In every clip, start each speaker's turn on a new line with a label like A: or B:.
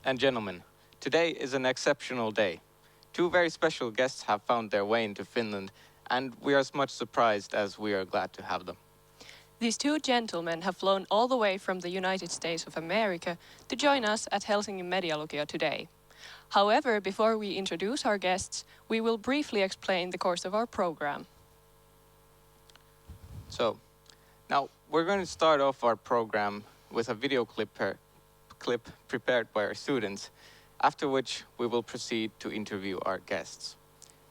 A: and gentlemen, today is an exceptional day. Two very special guests have found their way into Finland, and we are as much surprised as we are glad to have them.
B: These two gentlemen have flown all the way from the United States of America to join us at Helsingin medialukio today. However, before we introduce our guests, we will briefly explain the course of our program.
A: So, now we're going to start off our program with a video clip prepared by our students, after which we will proceed to interview our guests.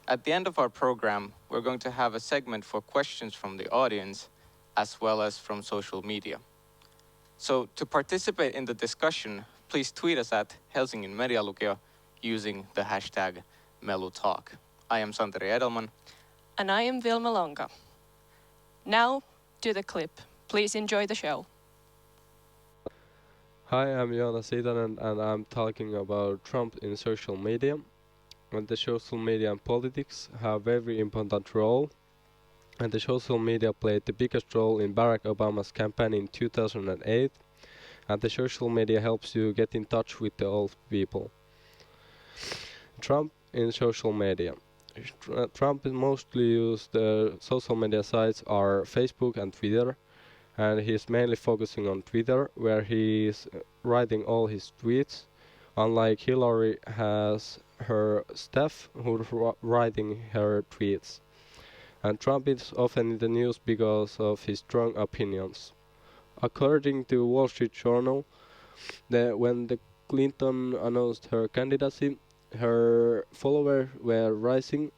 A: At the end of our program, we're going to have a segment for questions from the audience, as well as from social media. So to participate in the discussion, please tweet us at Helsingin medialukio using the hashtag #MEluTalk. I am Santeri Edelman.
B: And I am Vilma Lonka. Now, to the clip. Please enjoy the show.
C: Hi, I'm Joona Sitanen and I'm talking about Trump in social media. And the social media and politics have a very important role. And the social media played the biggest role in Barack Obama's campaign in 2008. And the social media helps you get in touch with the old people. Trump in social media. Trump mostly used social media sites are Facebook and Twitter. And he's mainly focusing on Twitter, where he's writing all his tweets. Unlike Hillary has her staff who's writing her tweets. And Trump is often in the news because of his strong opinions. According to Wall Street Journal, when the Clinton announced her candidacy, her followers were rising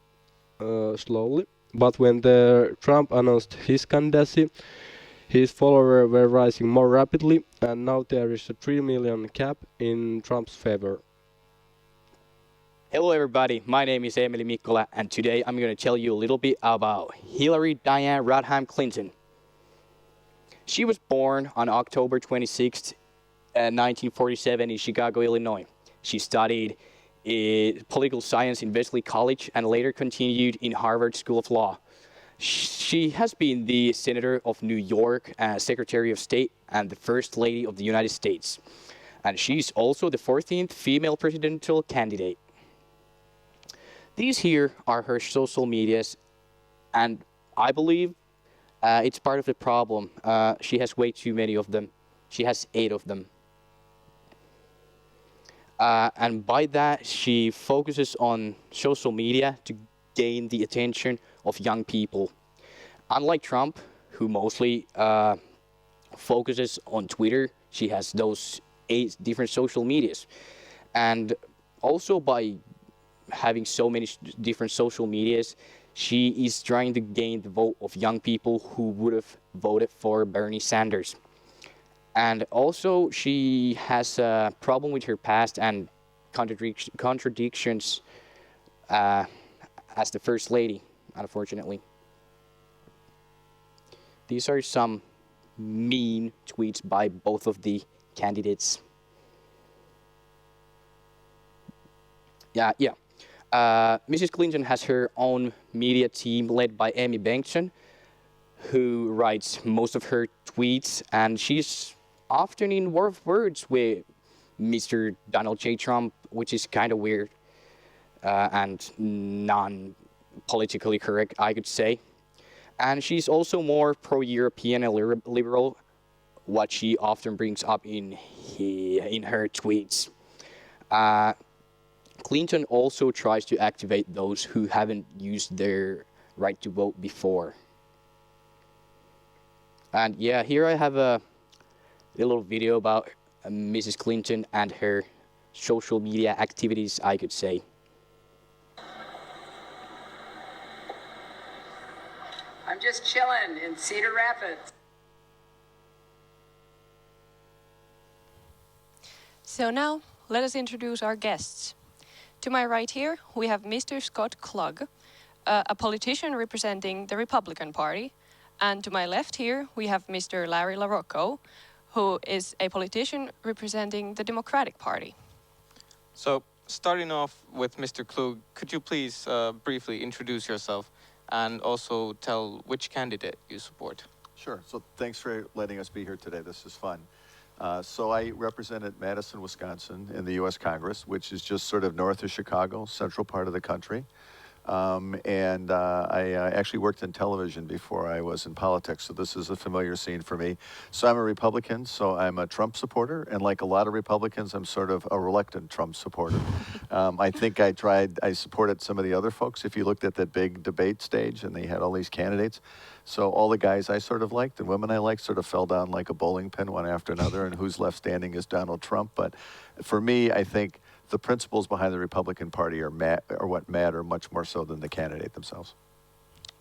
C: slowly. But when the Trump announced his candidacy, his followers were rising more rapidly, and now there is a 3 million cap in Trump's favor.
D: Hello everybody, my name is Emeli Mikkola, and today I'm going to tell you a little bit about Hillary Diane Rodham Clinton. She was born on October 26, 1947 in Chicago, Illinois. She studied political science in Wesley College and later continued in Harvard School of Law. She has been the Senator of New York, Secretary of State, and the First Lady of the United States. And she's also the 14th female presidential candidate. These here are her social medias, and I believe it's part of the problem. She has way too many of them. She has 8 of them. And by that, she focuses on social media to gain the attention of young people. Unlike Trump, who mostly focuses on Twitter, she has those 8 different social medias. And also by having so many different social medias, she is trying to gain the vote of young people who would have voted for Bernie Sanders. And also she has a problem with her past and contradictions as the First Lady, unfortunately. These are some mean tweets by both of the candidates. Mrs. Clinton has her own media team led by Amy Bengtson, who writes most of her tweets, and she's often in war of words with Mr. Donald J. Trump, which is kind of weird and non-politically correct, I could say. And she's also more pro-European and liberal, what she often brings up in her tweets. Clinton also tries to activate those who haven't used their right to vote before. And yeah, here I have a little video about Mrs. Clinton and her social media activities, I could say.
E: I'm just chilling in Cedar Rapids.
B: So now, let us introduce our guests. To my right here, we have Mr. Scott Klug, a politician representing the Republican Party. And to my left here, we have Mr. Larry LaRocco, who is a politician representing the Democratic Party.
A: So, starting off with Mr. Klug, could you please briefly introduce yourself and also tell which candidate you support?
F: Sure. So thanks for letting us be here today. This is fun. So I represented Madison, Wisconsin in the U.S. Congress, which is just sort of north of Chicago, central part of the country. I actually worked in television before I was in politics, so this is a familiar scene for me. So I'm a Republican, so I'm a Trump supporter, and like a lot of Republicans, I'm sort of a reluctant Trump supporter. I think I supported some of the other folks. If you looked at that big debate stage and they had all these candidates, so all the guys I sort of liked and women I liked sort of fell down like a bowling pin one after another, and who's left standing is Donald Trump. But for me, I think the principles behind the Republican Party are what matter much more so than the candidate themselves.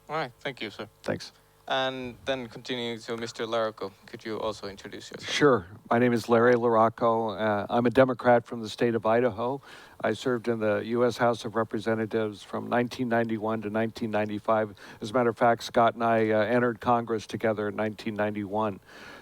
A: All right, thank you, sir.
F: Thanks.
A: And then continuing to Mr. LaRocco, could you also introduce yourself?
G: Sure. My name is Larry LaRocco. I'm a Democrat from the state of Idaho. I served in the U.S. House of Representatives from 1991 to 1995. As a matter of fact, Scott and I entered Congress together in 1991.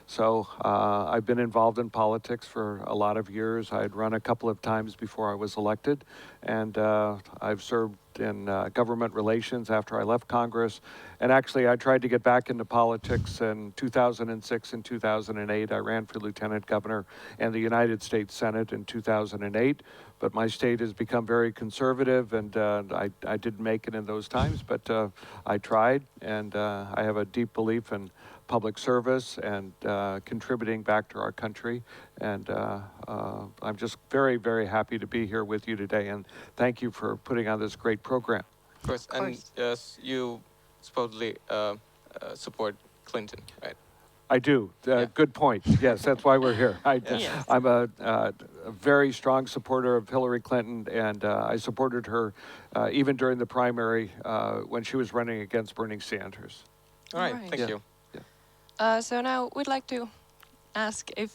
G: So I've been involved in politics for a lot of years. I had run a couple of times before I was elected, and I've served in government relations after I left Congress. And actually, I tried to get back into politics in 2006 and 2008. I ran for lieutenant governor and the United States Senate in 2008. But my state has become very conservative, and I didn't make it in those times, but I tried, and I have a deep belief in public service and contributing back to our country. And I'm just very, very happy to be here with you today, and thank you for putting on this great program.
A: Of course. And yes, you supposedly support Clinton, right?
G: I do.
A: Yeah.
G: Good point. Yes, that's why we're here.
B: Yes.
G: I'm a very strong supporter of Hillary Clinton, and I supported her even during the primary when she was running against Bernie Sanders.
A: All right,
B: Alright.
A: thank
G: Yeah.
A: you.
B: So now we'd like to ask if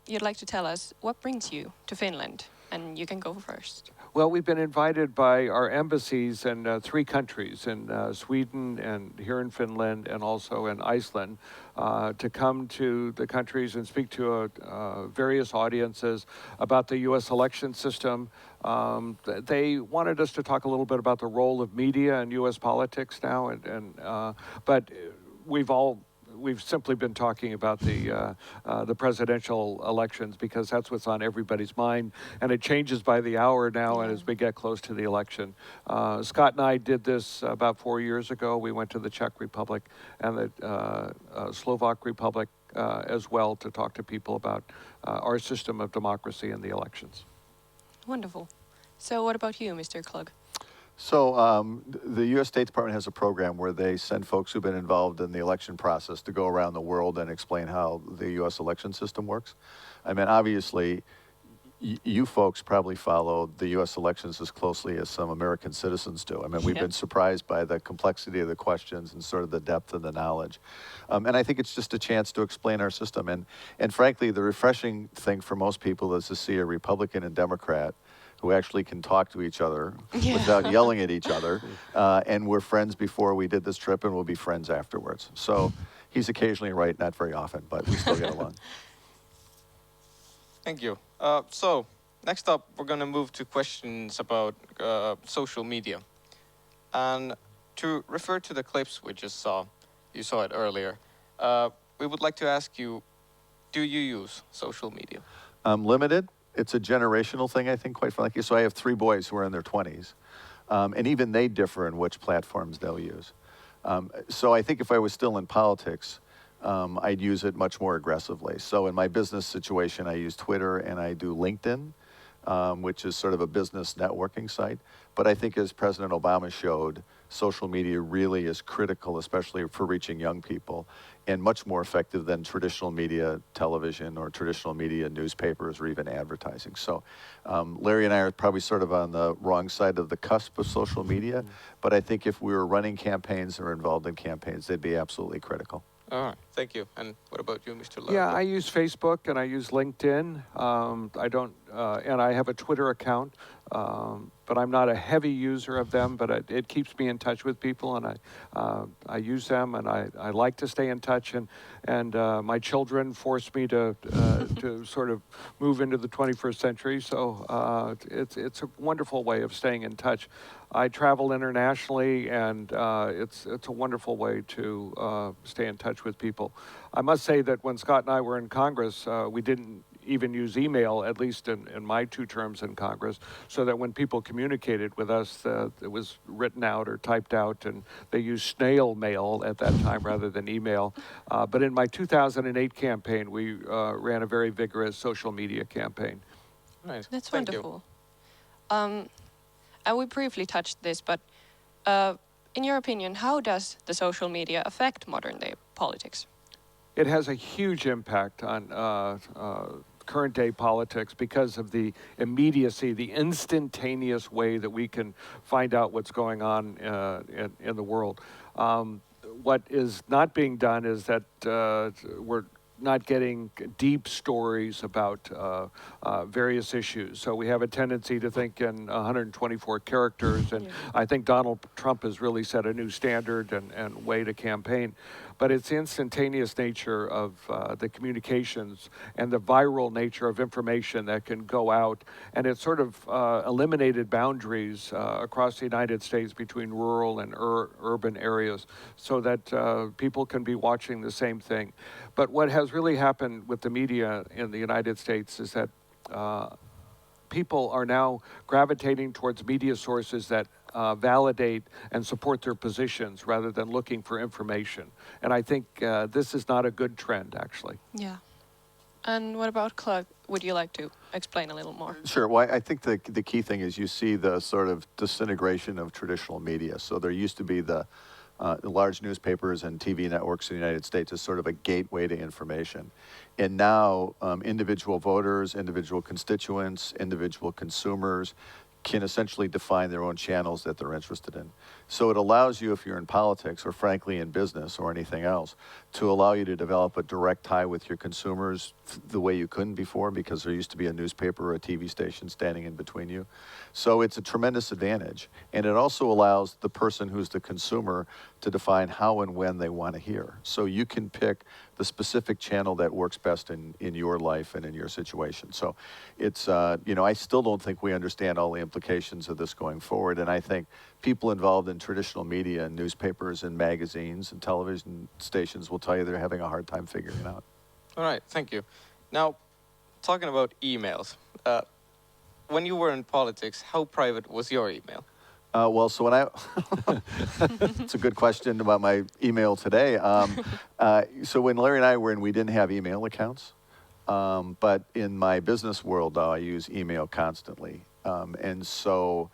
B: you'd like to tell us what brings you to Finland, and you can go first.
G: Well, we've been invited by our embassies in 3 countries, in Sweden and here in Finland and also in Iceland, to come to the countries and speak to various audiences about the U.S. election system. They wanted us to talk a little bit about the role of media in U.S. politics now, but we've simply been talking about the presidential elections because that's what's on everybody's mind, and it changes by the hour now. And as we get close to the election, Scott and I did this about 4 years ago. We went to the Czech Republic and the Slovak Republic as well to talk to people about our system of democracy and the elections.
B: Wonderful. So what about you, Mr. Klug?
F: So the U.S. State Department has a program where they send folks who've been involved in the election process to go around the world and explain how the U.S. election system works. I mean, obviously, you folks probably follow the U.S. elections as closely as some American citizens do. I mean, we've been surprised by the complexity of the questions and sort of the depth of the knowledge. And I think it's just a chance to explain our system. And frankly, the refreshing thing for most people is to see a Republican and Democrat who actually can talk to each other without yelling at each other. And we're friends before we did this trip, and we'll be friends afterwards. So he's occasionally right, not very often, but we still get along.
A: Thank you. So next up, we're going to move to questions about social media. And to refer to the clips we just saw, you saw it earlier, we would like to ask you, do you use social media?
F: Limited. It's a generational thing, I think, quite frankly. So I have 3 boys who are in their 20s, and even they differ in which platforms they'll use. So I think if I was still in politics, I'd use it much more aggressively. So in my business situation, I use Twitter and I do LinkedIn, which is sort of a business networking site. But I think as President Obama showed, social media really is critical, especially for reaching young people, and much more effective than traditional media, television, or traditional media, newspapers, or even advertising. So Larry and I are probably sort of on the wrong side of the cusp of social media, but I think if we were running campaigns or involved in campaigns, they'd be absolutely critical.
A: All right, thank you. And what about you, Mr. LaRocco?
G: Yeah, I use Facebook and I use LinkedIn. I don't and I have a Twitter account, but I'm not a heavy user of them, but it keeps me in touch with people, and I use them, and I like to stay in touch, and my children force me to sort of move into the 21st century, so it's a wonderful way of staying in touch. I travel internationally, and it's a wonderful way to stay in touch with people. I must say that when Scott and I were in Congress, we didn't even use email, at least in my 2 terms in Congress, so that when people communicated with us, it was written out or typed out, and they used snail mail at that time rather than email. But in my 2008 campaign, we ran a very vigorous social media campaign.
A: Right.
B: That's
A: Thank you.
B: wonderful. And we briefly touched this, but in your opinion, how does the social media affect modern day politics?
G: It has a huge impact on current day politics because of the immediacy, the instantaneous way that we can find out what's going on in the world. What is not being done is that we're not getting deep stories about various issues. So we have a tendency to think in 124 characters, and I think Donald Trump has really set a new standard and way to campaign. But it's the instantaneous nature of the communications and the viral nature of information that can go out, and it's sort of eliminated boundaries across the United States between rural and urban areas so that people can be watching the same thing. But what has really happened with the media in the United States is that people are now gravitating towards media sources that validate and support their positions rather than looking for information. And I think this is not a good trend, actually.
B: Yeah. And what about Klug? Would you like to explain a little more?
F: Sure. Well, I think the key thing is you see the sort of disintegration of traditional media. So there used to be the large newspapers and TV networks in the United States as sort of a gateway to information. And now individual voters, individual constituents, individual consumers can essentially define their own channels that they're interested in. So it allows you, if you're in politics or frankly in business or anything else, to allow you to develop a direct tie with your consumers the way you couldn't before, because there used to be a newspaper or a TV station standing in between you. So it's a tremendous advantage. And it also allows the person who's the consumer to define how and when they want to hear. So you can pick the specific channel that works best in your life and in your situation. So it's, I still don't think we understand all the implications of this going forward. And I think people involved in traditional media and newspapers and magazines and television stations will tell you they're having a hard time figuring it out.
A: All right, thank you. Now, talking about emails, when you were in politics, how private was your email?
F: Well, so when it's a good question about my email today. So when Larry and I were in, we didn't have email accounts. But in my business world, I use email constantly. And so,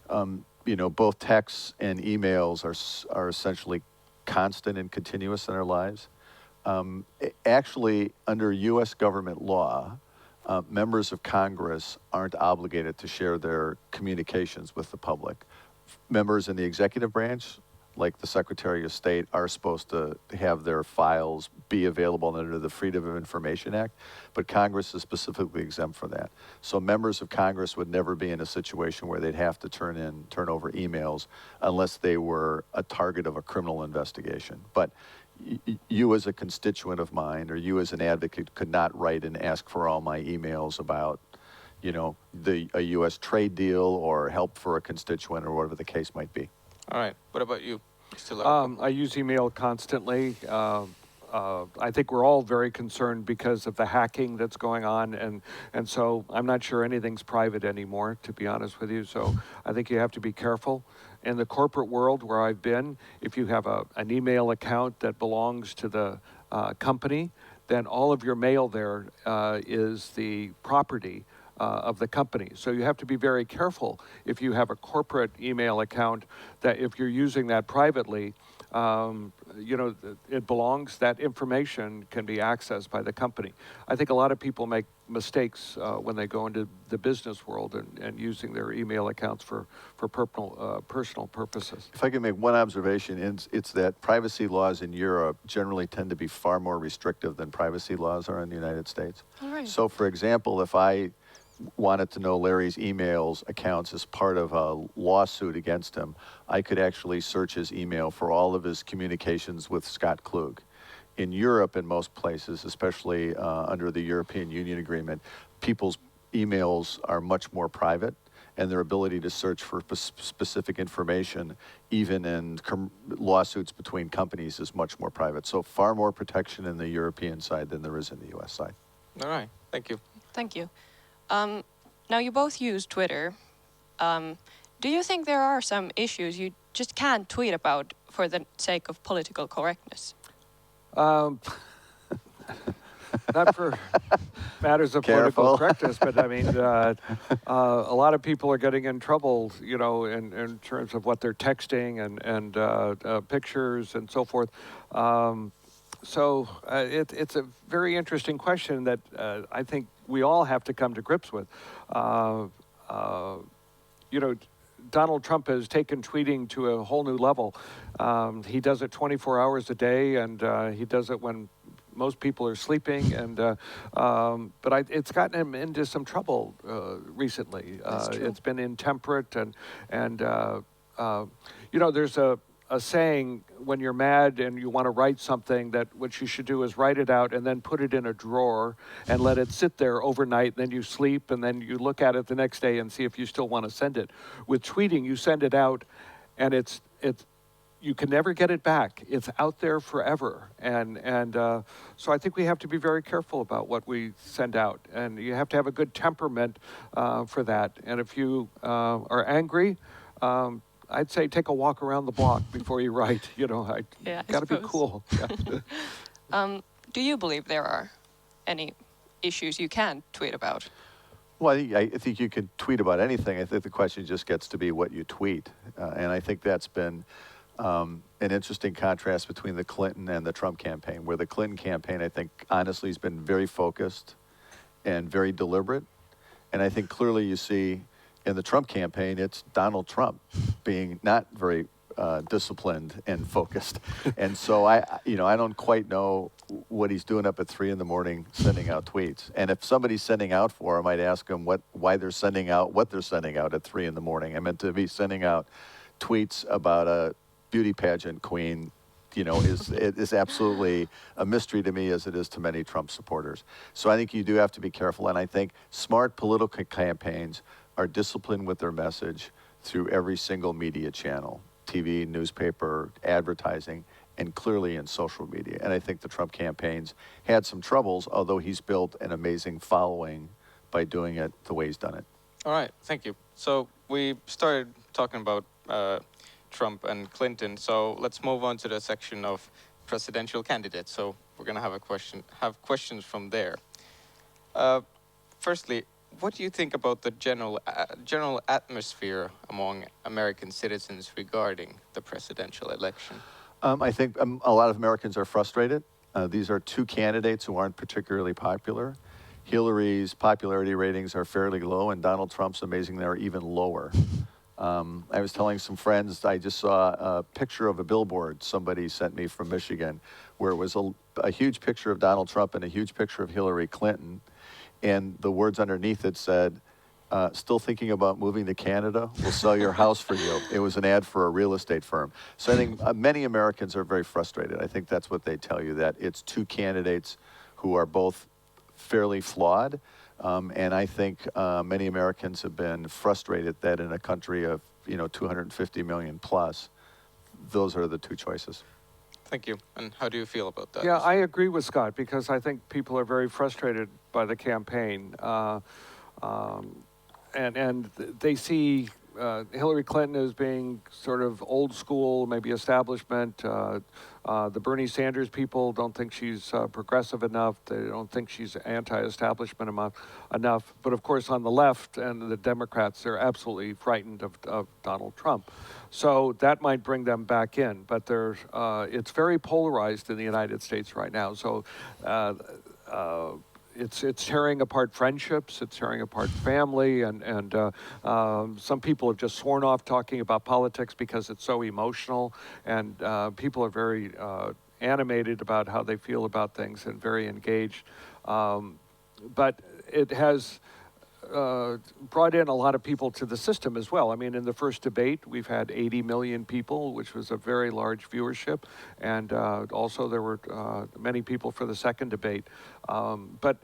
F: both texts and emails are essentially constant and continuous in our lives. Actually, under U.S. government law, members of Congress aren't obligated to share their communications with the public. Members in the executive branch, like the Secretary of State, are supposed to have their files be available under the Freedom of Information Act, but Congress is specifically exempt for that. So members of Congress would never be in a situation where they'd have to turn over emails unless they were a target of a criminal investigation. But you as a constituent of mine, or you as an advocate, could not write and ask for all my emails about, a U.S. trade deal or help for a constituent or whatever the case might be.
A: All right. What about you, Mr. LaRocco?
G: I use email constantly. I think we're all very concerned because of the hacking that's going on, and so I'm not sure anything's private anymore, to be honest with you. So I think you have to be careful. In the corporate world where I've been, if you have an email account that belongs to the company, then all of your mail there is the property of the company. So you have to be very careful if you have a corporate email account, that if you're using that privately, it belongs, that information can be accessed by the company. I think a lot of people make mistakes when they go into the business world and using their email accounts for personal purposes.
F: If I can make one observation, it's that privacy laws in Europe generally tend to be far more restrictive than privacy laws are in the United States.
B: All right.
F: So for example, if I wanted to know Larry's emails accounts as part of a lawsuit against him, I could actually search his email for all of his communications with Scott Klug. In Europe, in most places, especially under the European Union agreement, people's emails are much more private, and their ability to search for specific information, even in lawsuits between companies, is much more private. So far more protection in the European side than there is in the US side.
A: All right, thank you.
B: Thank you. Now, you both use Twitter. Do you think there are some issues you just can't tweet about for the sake of political correctness?
G: Not for matters of
F: Careful.
G: political correctness, but I mean, a lot of people are getting in trouble, you know, in terms of what they're texting and pictures and so forth. So it's a very interesting question that I think we all have to come to grips with. You know, Donald Trump has taken tweeting to a whole new level. He does it 24 hours a day, and he does it when most people are sleeping. And but it's gotten him into some trouble recently. It's been intemperate, and you know, there's a saying when you're mad and you want to write something, that what you should do is write it out and then put it in a drawer and let it sit there overnight. Then you sleep, and then you look at it the next day and see if you still want to send it. With tweeting, you send it out, and it's you can never get it back. It's out there forever, and so I think we have to be very careful about what we send out, and you have to have a good temperament for that. And if you are angry, I'd say take a walk around the block before you write. You know, got to be cool. Yeah.
B: Do you believe there are any issues you can tweet about?
F: Well, I think you can tweet about anything. I think the question just gets to be what you tweet. And I think that's been an interesting contrast between the Clinton and the Trump campaign, where the Clinton campaign, I think, honestly, has been very focused and very deliberate. And I think clearly you see in the Trump campaign, it's Donald Trump being not very disciplined and focused. And so I don't quite know what he's doing up at 3 in the morning sending out tweets. And if somebody's sending out for him, I'd ask them why they're sending out what they're sending out at 3 in the morning. I meant to be sending out tweets about a beauty pageant queen, you know, is absolutely a mystery to me, as it is to many Trump supporters. So I think you do have to be careful. And I think smart political campaigns are disciplined with their message through every single media channel, TV, newspaper, advertising, and clearly in social media. And I think the Trump campaigns had some troubles, although he's built an amazing following by doing it the way he's done it.
A: All right, thank you. So we started talking about Trump and Clinton, so let's move on to the section of presidential candidates. So we're going to have questions from there. Firstly, what do you think about the general atmosphere among American citizens regarding the presidential election?
F: I think a lot of Americans are frustrated. These are two candidates who aren't particularly popular. Hillary's popularity ratings are fairly low, and Donald Trump's, amazingly, are even lower. I was telling some friends, I just saw a picture of a billboard somebody sent me from Michigan, where it was a huge picture of Donald Trump and a huge picture of Hillary Clinton. And the words underneath it said, still thinking about moving to Canada? We'll sell your house for you. It was an ad for a real estate firm. So I think many Americans are very frustrated. I think that's what they tell you, that it's two candidates who are both fairly flawed. And I think many Americans have been frustrated that in a country of 250 million plus, those are the two choices.
A: Thank you. And how do you feel about that?
G: Yeah, I agree with Scott, because I think people are very frustrated by the campaign. And they see Hillary Clinton as being sort of old school, maybe establishment. The Bernie Sanders people don't think she's progressive enough. They don't think she's anti-establishment enough. But of course, on the left and the Democrats, they're absolutely frightened of Donald Trump. So that might bring them back in. But it's very polarized in the United States right now. So it's tearing apart friendships, it's tearing apart family, and some people have just sworn off talking about politics because it's so emotional, and people are very animated about how they feel about things and very engaged. But it has brought in a lot of people to the system as well. I mean, in the first debate, we've had 80 million people, which was a very large viewership. And also there were many people for the second debate. But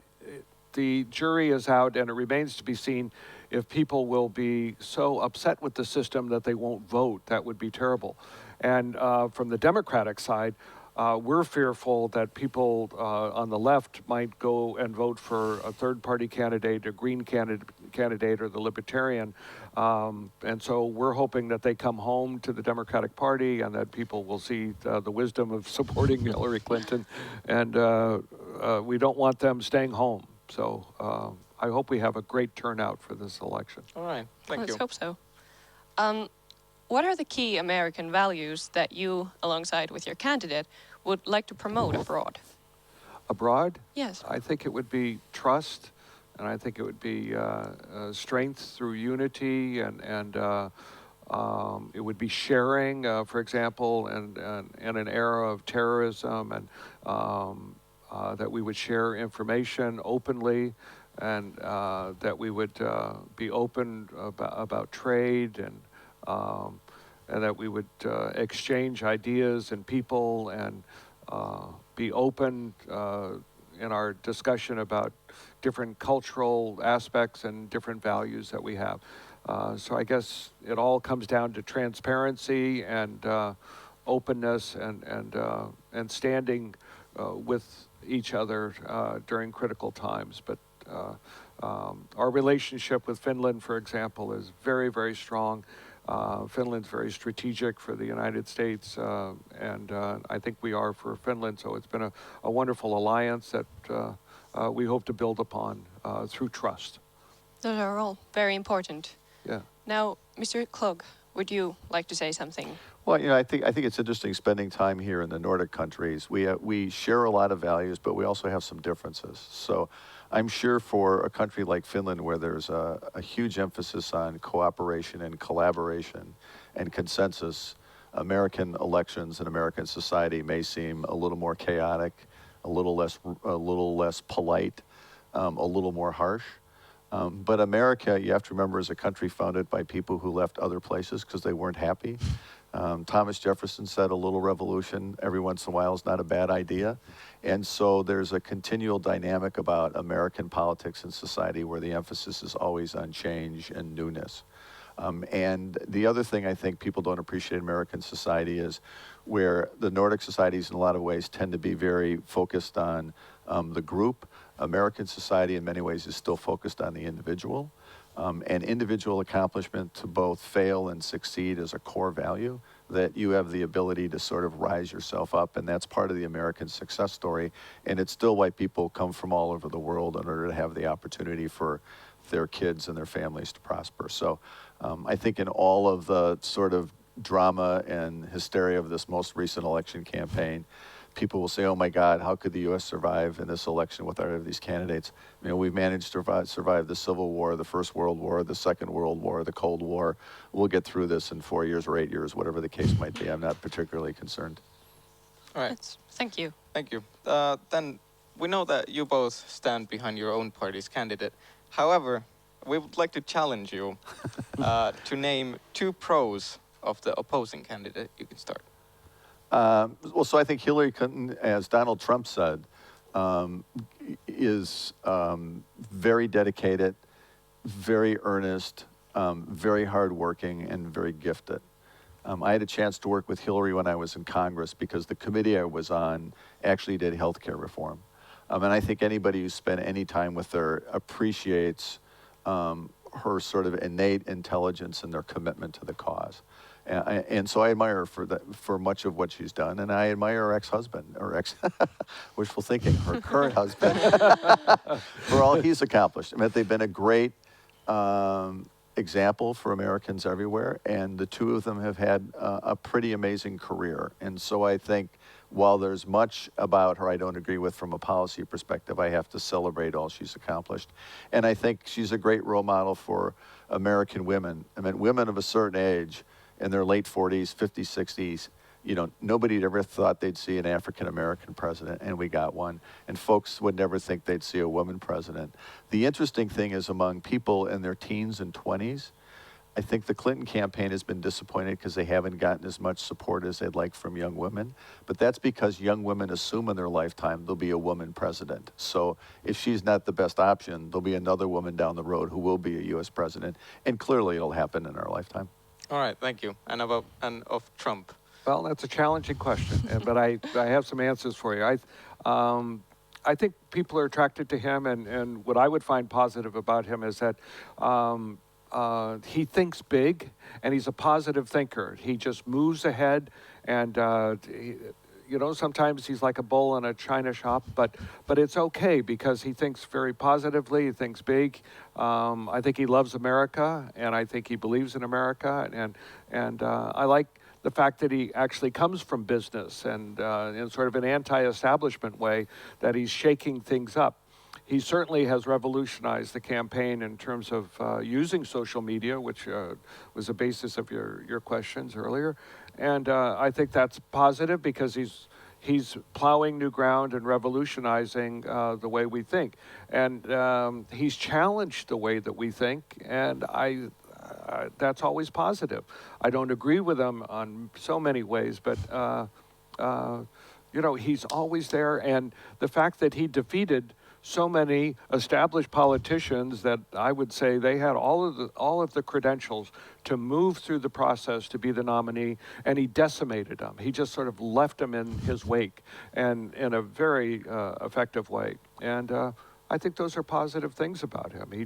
G: the jury is out, and it remains to be seen if people will be so upset with the system that they won't vote. That would be terrible. And from the Democratic side, we're fearful that people on the left might go and vote for a third-party candidate, a Green candidate, or the Libertarian. And so we're hoping that they come home to the Democratic Party and that people will see the wisdom of supporting Hillary Clinton. And we don't want them staying home. So I hope we have a great turnout for this election.
A: All right, thank you.
B: Let's hope so. What are the key American values that you, alongside with your candidate, would like to promote abroad?
G: Abroad?
B: Yes.
G: I think it would be trust, and I think it would be strength through unity, and it would be sharing, for example, and in an era of terrorism, and that we would share information openly, and that we would be open about trade, and that we would exchange ideas and people, and be open in our discussion about different cultural aspects and different values that we have. So I guess it all comes down to transparency and openness, and standing with each other during critical times. But our relationship with Finland, for example, is very, very strong. Finland's very strategic for the United States, and I think we are for Finland. So it's been a wonderful alliance that we hope to build upon through trust.
B: Those are all very important.
G: Yeah.
B: Now, Mr. Klug, would you like to say something?
F: Well, I think it's interesting spending time here in the Nordic countries. We share a lot of values, but we also have some differences. So I'm sure for a country like Finland, where there's a huge emphasis on cooperation and collaboration and consensus, American elections and American society may seem a little more chaotic, a little less polite, a little more harsh. But America, you have to remember, is a country founded by people who left other places because they weren't happy. Thomas Jefferson said a little revolution every once in a while is not a bad idea. And so there's a continual dynamic about American politics and society where the emphasis is always on change and newness. And the other thing I think people don't appreciate in American society is where the Nordic societies in a lot of ways tend to be very focused on the group. American society in many ways is still focused on the individual. And individual accomplishment to both fail and succeed is a core value, that you have the ability to sort of rise yourself up, and that's part of the American success story. And it's still why people come from all over the world in order to have the opportunity for their kids and their families to prosper. So I think in all of the sort of drama and hysteria of this most recent election campaign, people will say, oh my God, how could the U.S. survive in this election without these candidates? You know, we've managed to survive the Civil War, the First World War, the Second World War, the Cold War. We'll get through this in 4 years or 8 years, whatever the case might be. I'm not particularly concerned.
A: All right.
B: Thank you.
A: Thank you. Then we know that you both stand behind your own party's candidate. However, we would like to challenge you to name 2 pros of the opposing candidate. You can start.
F: Well, so I think Hillary Clinton, as Donald Trump said, is very dedicated, very earnest, very hardworking, and very gifted. I had a chance to work with Hillary when I was in Congress because the committee I was on actually did healthcare reform. And I think anybody who spent any time with her appreciates her sort of innate intelligence and their commitment to the cause. And so I admire her for much of what she's done, and I admire her ex-husband, or wishful thinking, her current husband, for all he's accomplished. I mean, they've been a great example for Americans everywhere, and the 2 of them have had a pretty amazing career. And so I think while there's much about her I don't agree with from a policy perspective, I have to celebrate all she's accomplished. And I think she's a great role model for American women. I mean, women of a certain age, in their late 40s, 50s, 60s, nobody ever thought they'd see an African-American president, and we got one. And folks would never think they'd see a woman president. The interesting thing is among people in their teens and 20s, I think the Clinton campaign has been disappointed because they haven't gotten as much support as they'd like from young women. But that's because young women assume in their lifetime there'll be a woman president. So if she's not the best option, there'll be another woman down the road who will be a U.S. president. And clearly it'll happen in our lifetime.
A: All right, thank you. And of Trump.
G: Well, that's a challenging question, but I have some answers for you. I think people are attracted to him, and what I would find positive about him is that he thinks big, and he's a positive thinker. He just moves ahead, and sometimes he's like a bull in a china shop, but it's okay because he thinks very positively. He thinks big. I think he loves America, and I think he believes in America, and I like the fact that he actually comes from business and in sort of an anti-establishment way, that he's shaking things up. He certainly has revolutionized the campaign in terms of using social media, which was the basis of your questions earlier. And I think that's positive because he's plowing new ground and revolutionizing the way we think. And he's challenged the way that we think, and that's always positive. I don't agree with him on so many ways, but he's always there. And the fact that he defeated so many established politicians that I would say they had all of the credentials to move through the process to be the nominee, and he decimated them. He just sort of left them in his wake, and in a very effective way. And I think those are positive things about him. He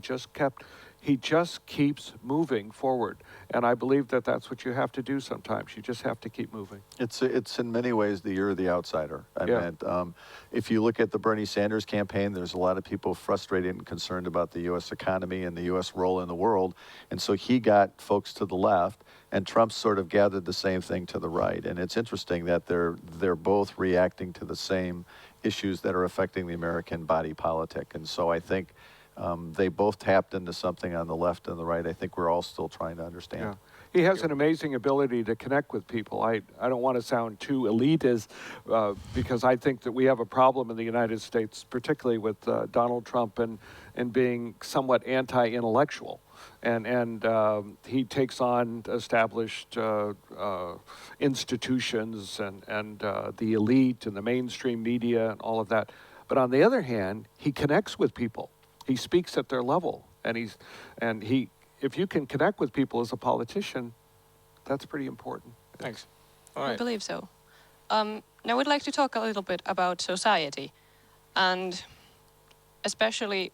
G: just keeps moving forward, and I believe that that's what you have to do sometimes. You just have to keep moving.
F: It's in many ways the year of the outsider. I mean, if you look at the Bernie Sanders campaign, there's a lot of people frustrated and concerned about the U.S. economy and the U.S. role in the world, and so he got folks to the left, and Trump sort of gathered the same thing to the right. And it's interesting that they're both reacting to the same issues that are affecting the American body politic, and so I think they both tapped into something on the left and the right. I think we're all still trying to understand.
G: Yeah. He has an amazing ability to connect with people. I don't want to sound too elitist because I think that we have a problem in the United States, particularly with Donald Trump and being somewhat anti-intellectual. And he takes on established institutions and the elite and the mainstream media and all of that. But on the other hand, he connects with people. He speaks at their level, and if you can connect with people as a politician, that's pretty important.
A: Thanks. All right.
B: I believe so. Now we'd like to talk a little bit about society, and especially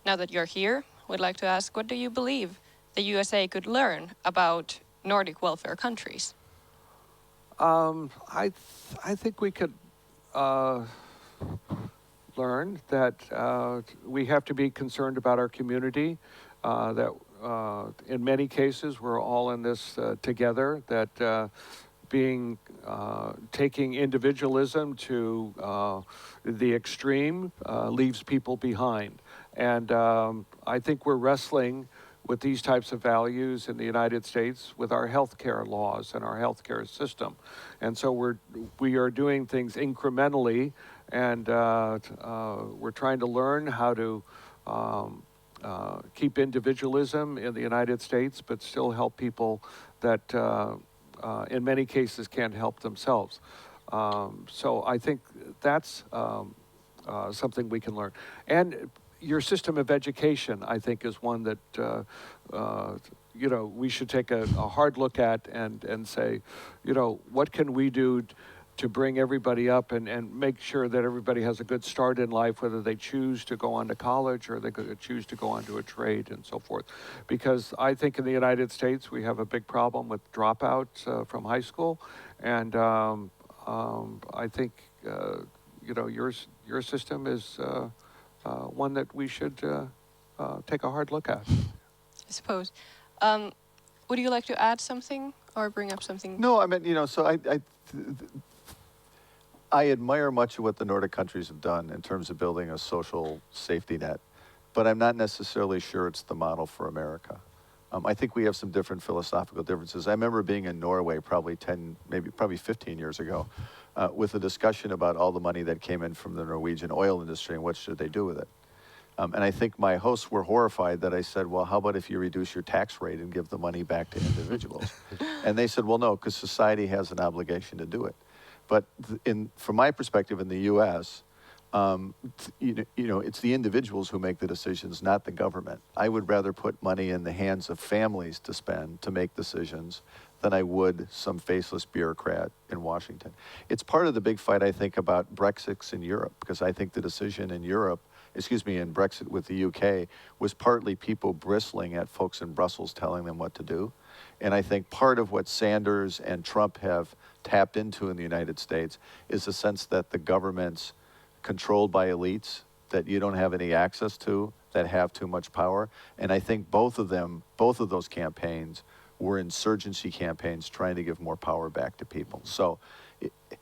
B: now that you're here, we'd like to ask, what do you believe the USA could learn about Nordic welfare countries?
G: I think we could learn that we have to be concerned about our community, that in many cases we're all in this together, that taking individualism to the extreme leaves people behind. And I think we're wrestling with these types of values in the United States with our healthcare laws and our healthcare system. And so we are doing things incrementally, and we're trying to learn how to keep individualism in the United States, but still help people that in many cases can't help themselves. So I think that's something we can learn. And your system of education, I think, is one that we should take a hard look at and say, what can we do to bring everybody up and make sure that everybody has a good start in life, whether they choose to go on to college or they choose to go on to a trade and so forth. Because I think in the United States we have a big problem with dropouts from high school, and I think your system is one that we should take a hard look at.
B: I suppose. Would you like to add something or bring up something?
F: No, I mean, so I admire much of what the Nordic countries have done in terms of building a social safety net, but I'm not necessarily sure it's the model for America. I think we have some different philosophical differences. I remember being in Norway probably 15 years ago with a discussion about all the money that came in from the Norwegian oil industry and what should they do with it. And I think my hosts were horrified that I said, well, how about if you reduce your tax rate and give the money back to individuals? And they said, well, no, because society has an obligation to do it. But from my perspective in the U.S., it's the individuals who make the decisions, not the government. I would rather put money in the hands of families to spend, to make decisions, than I would some faceless bureaucrat in Washington. It's part of the big fight, I think, about Brexit in Europe, because I think the decision in in Brexit with the UK, was partly people bristling at folks in Brussels telling them what to do. And I think part of what Sanders and Trump have tapped into in the United States is the sense that the government's controlled by elites that you don't have any access to, that have too much power. And I think both of those campaigns were insurgency campaigns trying to give more power back to people. So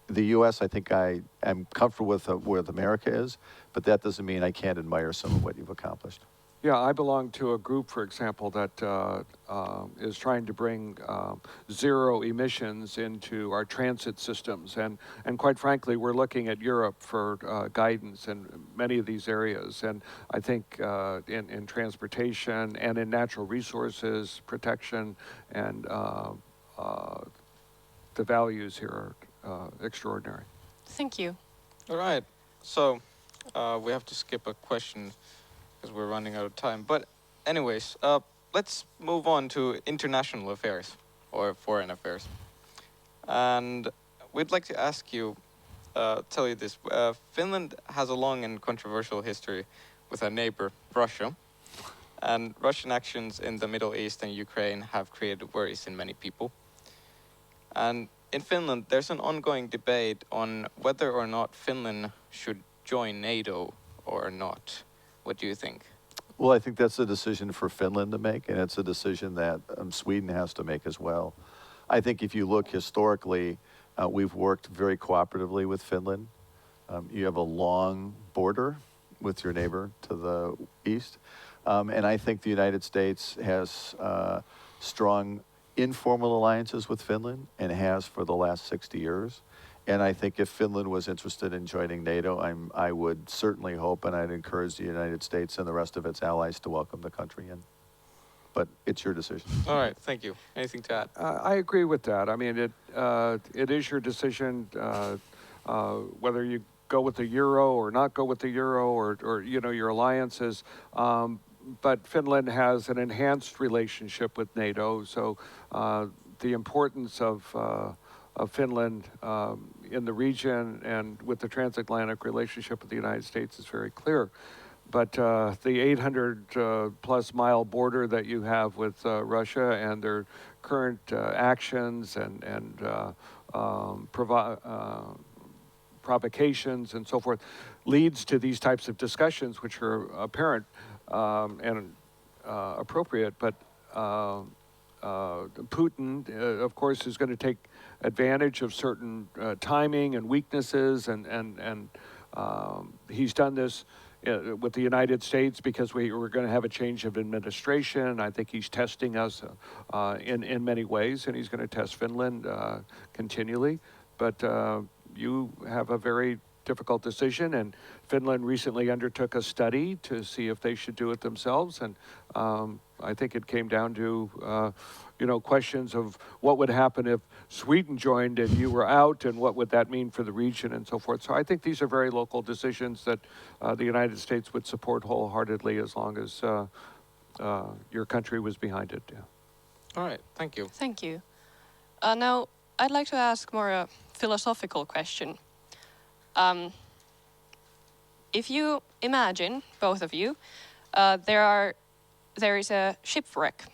F: the U.S., I think I am comfortable with where America is, but that doesn't mean I can't admire some of what you've accomplished.
G: Yeah, I belong to a group, for example, that is trying to bring zero emissions into our transit systems. And quite frankly, we're looking at Europe for guidance in many of these areas. And I think in transportation and in natural resources protection, and the values here are extraordinary.
B: Thank you.
A: All right. So we have to skip a question because we're running out of time. But anyways, let's move on to international affairs or foreign affairs. And we'd like to ask you, tell you this. Finland has a long and controversial history with our neighbor, Russia. And Russian actions in the Middle East and Ukraine have created worries in many people. And in Finland, there's an ongoing debate on whether or not Finland should join NATO or not. What do you think?
F: Well, I think that's a decision for Finland to make, and it's a decision that Sweden has to make as well. I think if you look historically, we've worked very cooperatively with Finland. You have a long border with your neighbor to the east. And I think the United States has strong informal alliances with Finland and has for the last 60 years. And I think if Finland was interested in joining NATO, I would certainly hope and I'd encourage the United States and the rest of its allies to welcome the country in. But it's your decision.
A: All right, thank you. Anything to add?
G: I agree with that. I mean, it is your decision whether you go with the euro or not go with the euro or your alliances. But Finland has an enhanced relationship with NATO, so the importance of Finland in the region and with the transatlantic relationship with the United States is very clear. But the 800 plus mile border that you have with Russia and their current actions and provocations and so forth leads to these types of discussions, which are apparent and appropriate. But Putin, of course, is going to take advantage of certain timing and weaknesses, and he's done this with the United States because we're going to have a change of administration. I think he's testing us in many ways, and he's going to test Finland continually. But you have a very difficult decision, and Finland recently undertook a study to see if they should do it themselves, and I think it came down to questions of what would happen if Sweden joined and you were out, and what would that mean for the region and so forth. So I think these are very local decisions that the United States would support wholeheartedly as long as your country was behind it. Yeah.
A: All right, thank you.
B: Thank you. Now, I'd like to ask more a philosophical question. If you imagine, both of you, there is a shipwreck.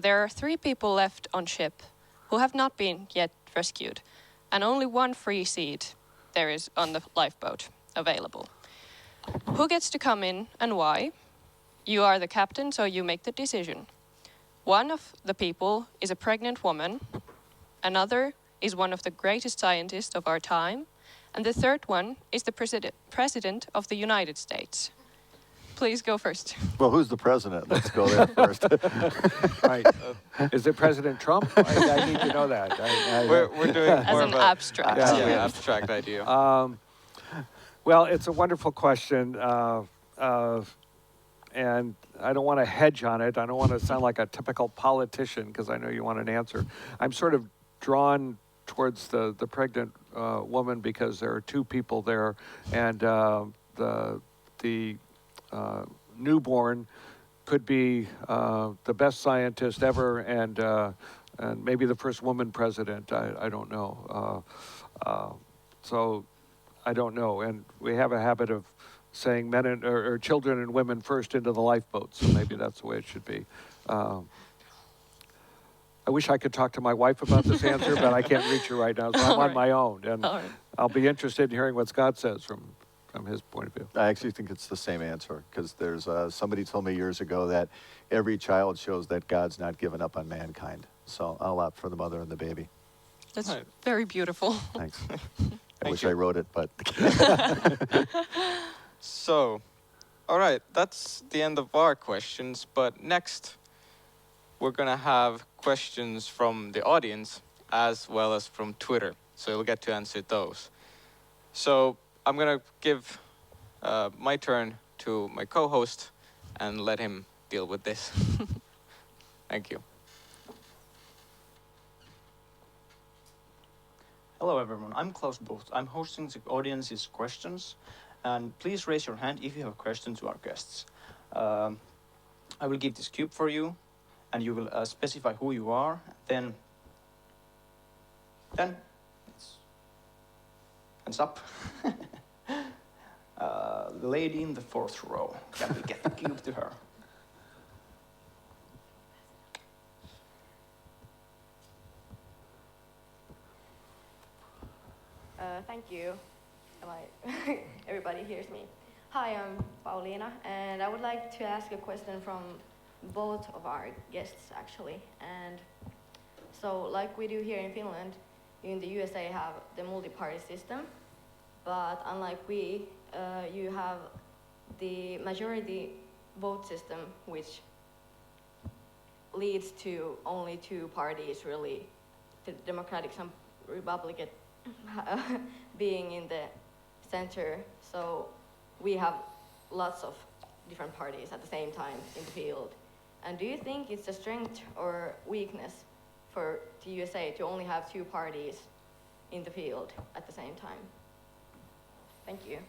B: There are 3 people left on ship who have not been yet rescued, and only 1 free seat there is on the lifeboat available. Who gets to come in and why? You are the captain, so you make the decision. One of the people is a pregnant woman, another is one of the greatest scientists of our time, and the third one is the president of the United States. please go first.
F: Well, who's the president? Let's go there first.
G: Right. Is it President Trump? I need to know that.
A: We're doing
B: As
A: more
B: an
A: of
B: abstract.
A: an abstract idea.
G: Well, it's a wonderful question, and I don't want to hedge on it. I don't want to sound like a typical politician because I know you want an answer. I'm sort of drawn towards the pregnant woman because there are two people there, and the newborn could be the best scientist ever, and maybe the first woman president. I don't know. So I don't know. And we have a habit of saying men or children and women first into the lifeboat. So maybe that's the way it should be. I wish I could talk to my wife about this answer, but I can't reach her right now, so I'm on my own. And I'll be interested in hearing what Scott says from his point of view.
F: I actually think it's the same answer because there's somebody told me years ago that every child shows that God's not given up on mankind. So I'll opt for the mother and the baby.
B: That's very beautiful.
F: Thanks. I wish I wrote it, but.
A: So, all right, that's the end of our questions. But next, we're going to have questions from the audience as well as from Twitter. So you'll get to answer those. So I'm going to give my turn to my co-host and let him deal with this. Thank you.
H: Hello everyone, I'm Klaus Bucht. I'm hosting the audience's questions, and please raise your hand if you have a question to our guests. I will give this cube for you, and you will specify who you are. Then it's hands up. The lady in the fourth row. Can we get the cube to her?
I: Thank you. Everybody hears me. Hi, I'm Paulina, and I would like to ask a question from both of our guests, actually. And so, like we do here in Finland, you in the USA have the multi-party system, but unlike we, you have the majority vote system, which leads to only two parties, really, the Democratic and Republican being in the center. So we have lots of different parties at the same time in the field. And do you think it's a strength or weakness for the USA to only have two parties in the field at the same time? Thank you.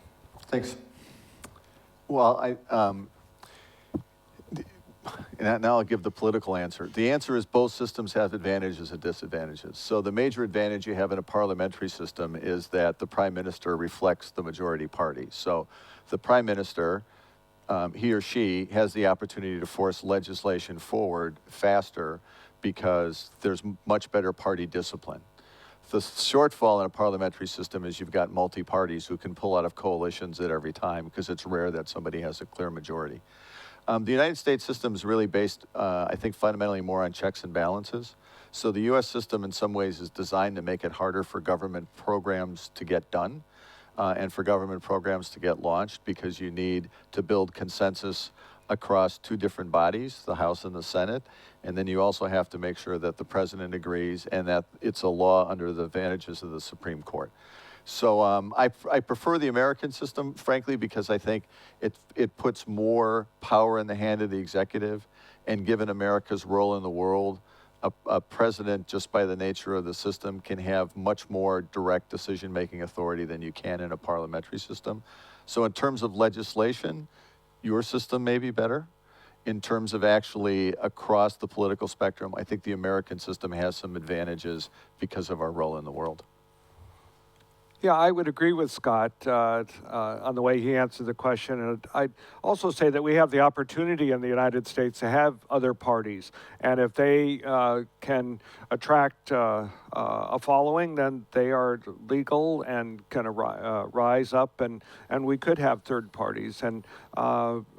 F: Thanks. Well, now I'll give the political answer. The answer is both systems have advantages and disadvantages. So the major advantage you have in a parliamentary system is that the prime minister reflects the majority party. So the prime minister, he or she has the opportunity to force legislation forward faster because there's much better party discipline. The shortfall in a parliamentary system is you've got multi-parties who can pull out of coalitions at every time because it's rare that somebody has a clear majority. The United States system is really based, I think, fundamentally more on checks and balances. So the US system in some ways is designed to make it harder for government programs to get done and for government programs to get launched because you need to build consensus across two different bodies, the House and the Senate, and then you also have to make sure that the president agrees and that it's a law under the advantages of the Supreme Court. So I prefer the American system, frankly, because I think it puts more power in the hand of the executive, and given America's role in the world, a president, just by the nature of the system, can have much more direct decision-making authority than you can in a parliamentary system. So in terms of legislation, your system may be better. In terms of actually across the political spectrum, I think the American system has some advantages because of our role in the world.
G: Yeah, I would agree with Scott on the way he answered the question. And I'd also say that we have the opportunity in the United States to have other parties. And if they can attract a following, then they are legal and can rise up, and we could have third parties. And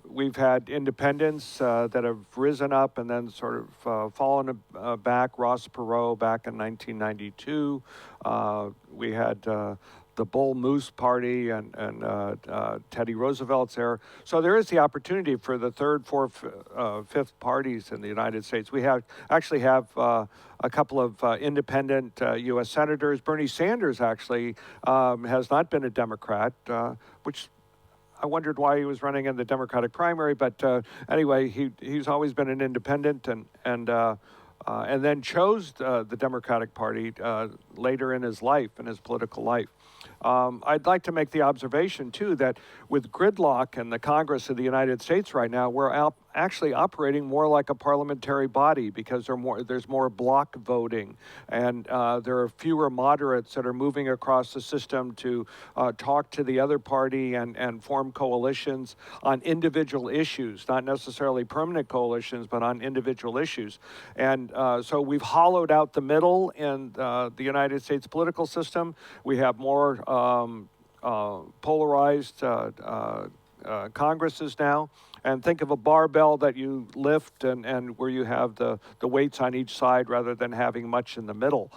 G: we've had independents that have risen up and then sort of fallen back. Ross Perot back in 1992. We had the Bull Moose Party and Teddy Roosevelt's era. So there is the opportunity for the third, fourth, fifth parties in the United States. We actually have a couple of independent U.S. senators. Bernie Sanders actually has not been a Democrat, which I wondered why he was running in the Democratic primary. But anyway, he's always been an independent and then chose the Democratic Party later in his life, in his political life. I'd like to make the observation, too, that with gridlock in the Congress of the United States right now, we're actually operating more like a parliamentary body because there's more block voting, and there are fewer moderates that are moving across the system to talk to the other party and form coalitions on individual issues, not necessarily permanent coalitions, but on individual issues. And so we've hollowed out the middle in the United States political system. We have more polarized Congresses now. And think of a barbell that you lift and where you have the weights on each side rather than having much in the middle.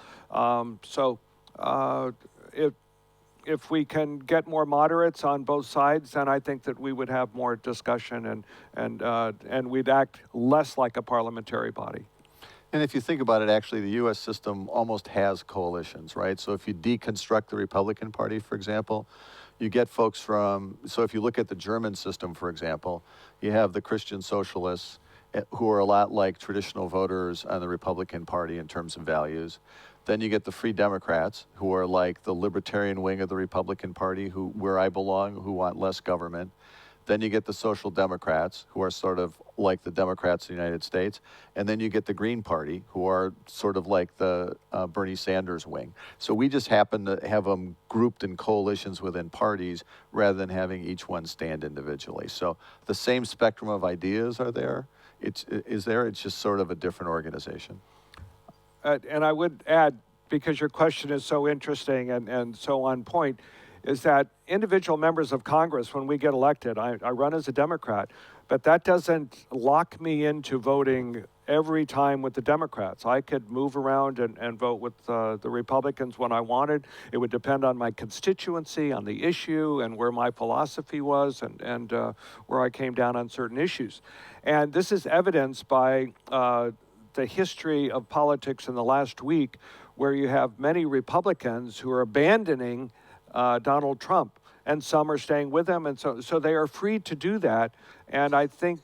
G: If we can get more moderates on both sides, then I think that we would have more discussion and we'd act less like a parliamentary body.
F: And if you think about it, actually, the U.S. system almost has coalitions, right? So if you deconstruct the Republican Party, for example, you get folks so if you look at the German system, for example, you have the Christian socialists who are a lot like traditional voters on the Republican Party in terms of values. Then you get the Free Democrats, who are like the libertarian wing of the Republican Party, where I belong, who want less government. Then you get the Social Democrats, who are sort of like the Democrats in the United States. And then you get the Green Party, who are sort of like the Bernie Sanders wing. So we just happen to have them grouped in coalitions within parties rather than having each one stand individually. So the same spectrum of ideas are there. It's just sort of a different organization.
G: And I would add, because your question is so interesting and so on point, is that individual members of Congress, when we get elected, I run as a Democrat, but that doesn't lock me into voting every time with the Democrats. I could move around and vote with the Republicans when I wanted. It would depend on my constituency, on the issue, and where my philosophy was, and where I came down on certain issues. And this is evidenced by the history of politics in the last week, where you have many Republicans who are abandoning Donald Trump, and some are staying with him, and so they are free to do that. And I think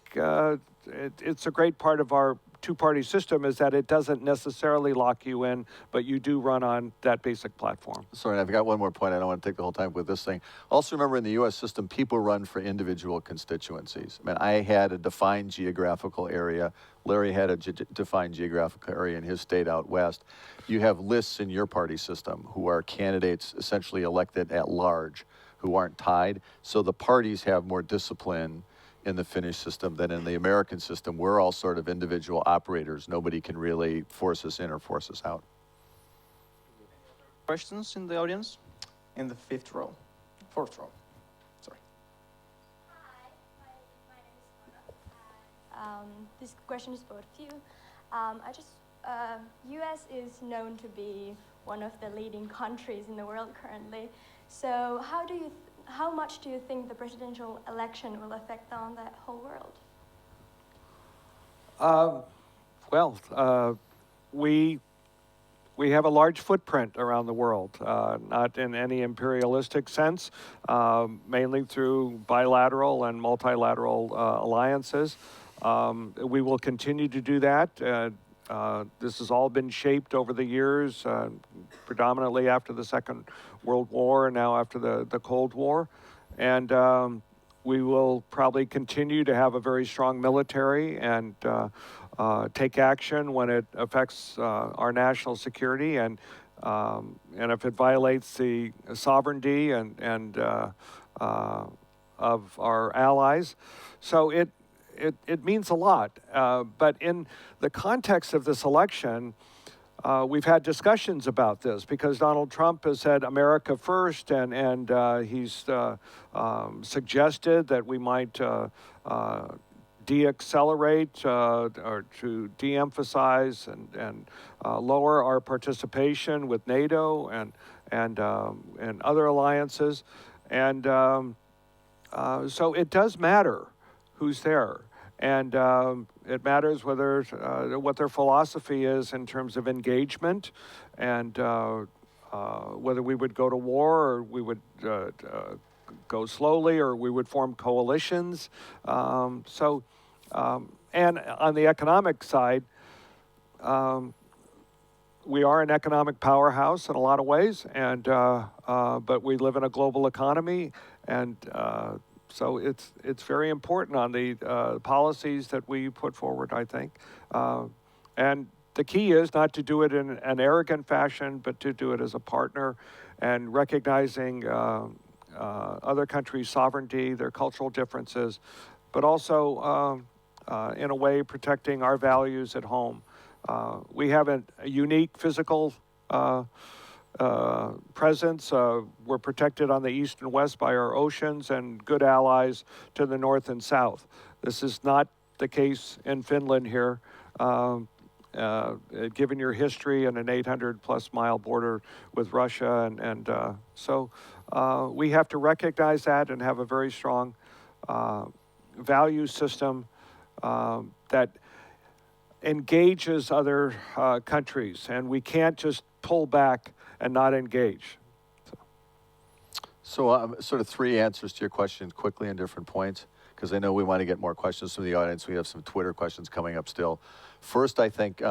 G: it's a great part of our two-party system is that it doesn't necessarily lock you in, but you do run on that basic platform.
F: Sorry, I've got one more point. I don't want to take the whole time with this thing. Also remember, in the U.S. system, people run for individual constituencies. I mean, I had a defined geographical area. Larry had a defined geographical area in his state out west. You have lists in your party system who are candidates essentially elected at large, who aren't tied. So the parties have more discipline in the Finnish system than in the American system. We're all sort of individual operators. Nobody can really force us in or force us out.
H: Questions in the audience? In the fourth row. Sorry.
J: Hi, my name is Mona. This question is for both of you. U.S. is known to be one of the leading countries in the world currently. So how much do you think the presidential election will affect on the whole world?
G: We have a large footprint around the world, not in any imperialistic sense, mainly through bilateral and multilateral alliances. We will continue to do that. This has all been shaped over the years, predominantly after the Second World War and now after the Cold War. And we will probably continue to have a very strong military and take action when it affects our national security and if it violates the sovereignty and of our allies. So it means a lot. But in the context of this election, we've had discussions about this because Donald Trump has said America first, and he's suggested that we might de-accelerate or to de-emphasize and lower our participation with NATO and other alliances. And so it does matter who's there. And it matters whether what their philosophy is in terms of engagement, and whether we would go to war or we would go slowly, or we would form coalitions. And on the economic side, we are an economic powerhouse in a lot of ways, and but we live in a global economy, and so it's very important on the policies that we put forward, I think. And the key is not to do it in an arrogant fashion, but to do it as a partner, and recognizing other countries' sovereignty, their cultural differences, but also in a way protecting our values at home. We have a unique physical presence. We're protected on the east and west by our oceans, and good allies to the north and south. This is not the case in Finland here, given your history and an 800-plus mile border with Russia. So we have to recognize that and have a very strong value system that engages other countries, and we can't just pull back and not engage.
F: So sort of three answers to your question quickly in different points, because I know we want to get more questions from the audience. We have some Twitter questions coming up still. First, I think,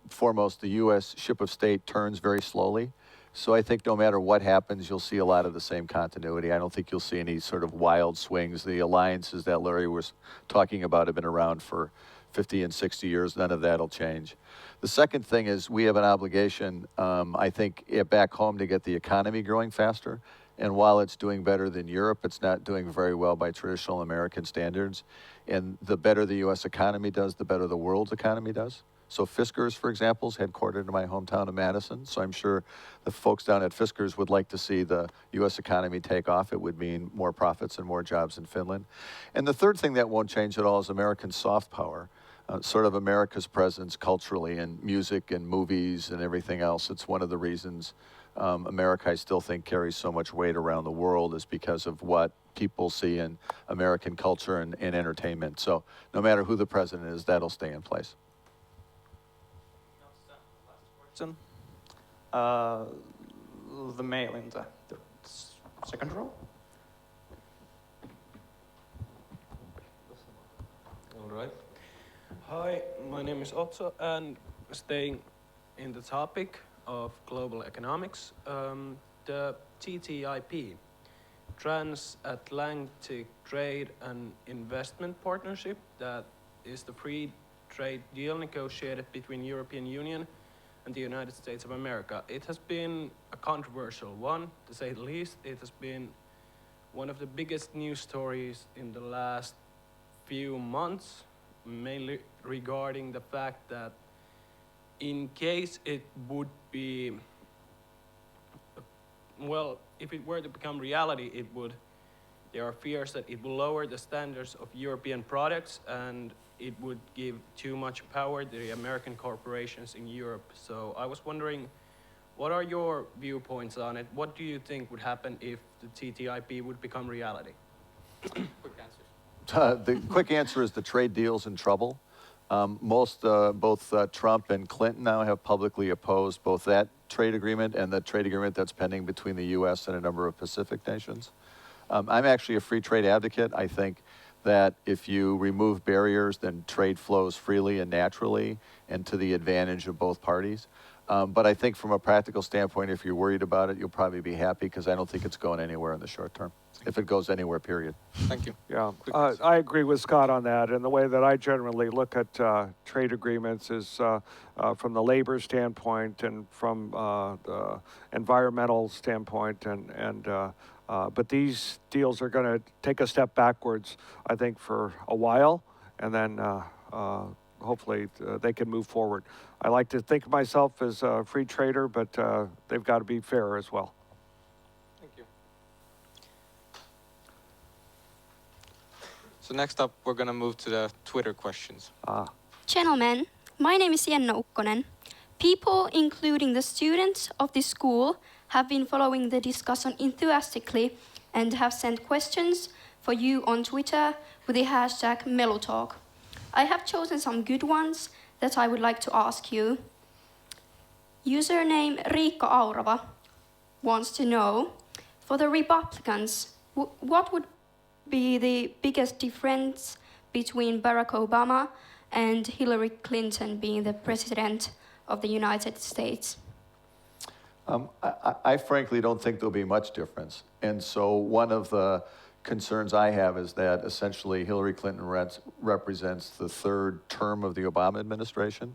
F: foremost, the U.S. ship of state turns very slowly. So I think no matter what happens, you'll see a lot of the same continuity. I don't think you'll see any sort of wild swings. The alliances that Larry was talking about have been around for 50 and 60 years. None of that will change. The second thing is we have an obligation, I think, back home to get the economy growing faster. And while it's doing better than Europe, it's not doing very well by traditional American standards. And the better the U.S. economy does, the better the world's economy does. So Fiskars, for example, is headquartered in my hometown of Madison. So I'm sure the folks down at Fiskars would like to see the U.S. economy take off. It would mean more profits and more jobs in Finland. And the third thing that won't change at all is American soft power, sort of America's presence culturally in music and movies and everything else. It's one of the reasons America, I still think, carries so much weight around the world, is because of what people see in American culture and entertainment. So no matter who the president is, that'll stay in place.
H: The male in the second row.
K: All right. Hi, my name is Otso, and staying in the topic of global economics, the TTIP, Transatlantic Trade and Investment Partnership, that is the free trade deal negotiated between European Union and the United States of America. It has been a controversial one, to say the least. It has been one of the biggest news stories in the last few months, mainly regarding the fact that in case it would be, well, if it were to become reality, there are fears that it will lower the standards of European products, and it would give too much power to the American corporations in Europe. So I was wondering, what are your viewpoints on it? What do you think would happen if the TTIP would become reality? Quick answers.
F: The quick answer is the trade deal's in trouble. Both Trump and Clinton now have publicly opposed both that trade agreement and the trade agreement that's pending between the U.S. and a number of Pacific nations. I'm actually a free trade advocate. I think that if you remove barriers, then trade flows freely and naturally and to the advantage of both parties. But I think from a practical standpoint, if you're worried about it, you'll probably be happy, because I don't think it's going anywhere in the short term, if it goes anywhere, period.
A: Thank you.
G: Yeah, I agree with Scott on that. And the way that I generally look at trade agreements is from the labor standpoint and from the environmental standpoint. But these deals are going to take a step backwards, I think, for a while, and then hopefully they can move forward. I like to think of myself as a free trader, but they've got to be fair as well.
A: Thank you. So next up, we're going to move to the Twitter questions.
L: Gentlemen, my name is Jenna Ukkonen. People, including the students of this school, have been following the discussion enthusiastically and have sent questions for you on Twitter with the hashtag #Melutalk. I have chosen some good ones that I would like to ask you. Username Riikka Aurova wants to know, for the Republicans, what would be the biggest difference between Barack Obama and Hillary Clinton being the president of the United States?
F: I frankly don't think there'll be much difference. And so one of the concerns I have is that essentially Hillary Clinton represents the third term of the Obama administration.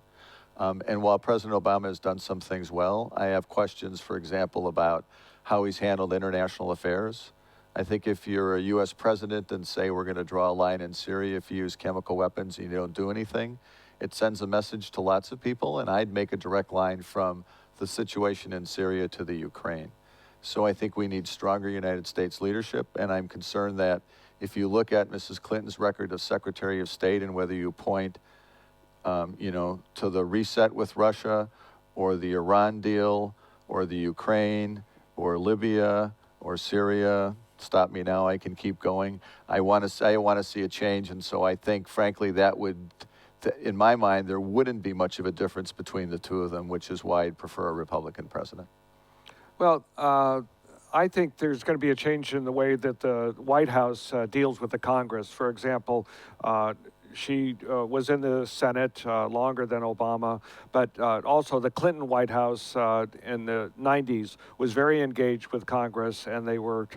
F: And while President Obama has done some things well, I have questions, for example, about how he's handled international affairs. I think if you're a US president and say we're going to draw a line in Syria if you use chemical weapons and you don't do anything, it sends a message to lots of people, and I'd make a direct line from the situation in Syria to the Ukraine. So I think we need stronger United States leadership, and I'm concerned that if you look at Mrs. Clinton's record of Secretary of State and whether you point to the reset with Russia or the Iran deal or the Ukraine or Libya or Syria, stop me now, I can keep going. I want to see a change, and so I think, frankly, that would, in my mind, there wouldn't be much of a difference between the two of them, which is why I'd prefer a Republican president.
G: Well, I think there's going to be a change in the way that the White House deals with the Congress. For example, she was in the Senate longer than Obama, but also the Clinton White House in the 90s was very engaged with Congress, and they were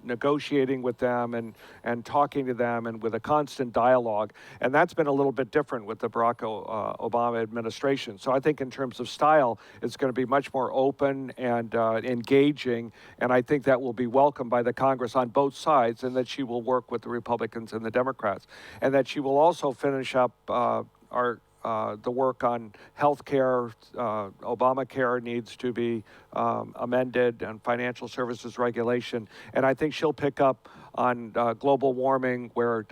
G: negotiating with them and talking to them and with a constant dialogue. And that's been a little bit different with the Barack Obama administration. So I think in terms of style, it's going to be much more open and engaging, and I think that will be welcomed by the Congress on both sides, and that she will work with the Republicans and the Democrats, and that she will also finish up the work on health care. Obamacare needs to be amended, and financial services regulation. And I think she'll pick up on global warming, where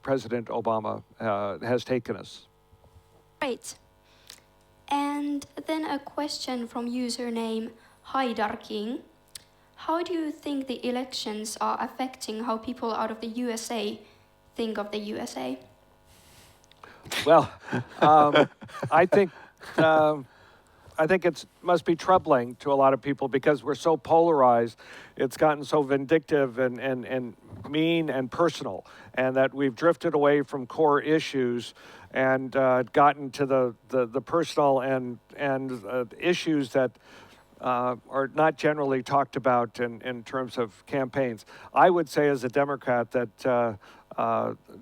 G: President Obama has taken us.
L: Great. And then a question from username Haidar King. How do you think the elections are affecting how people out of the USA think of the USA?
G: Well, I think it must be troubling to a lot of people because we're so polarized. It's gotten so vindictive and mean and personal, and that we've drifted away from core issues and gotten to the personal and issues that are not generally talked about in terms of campaigns. I would say as a Democrat that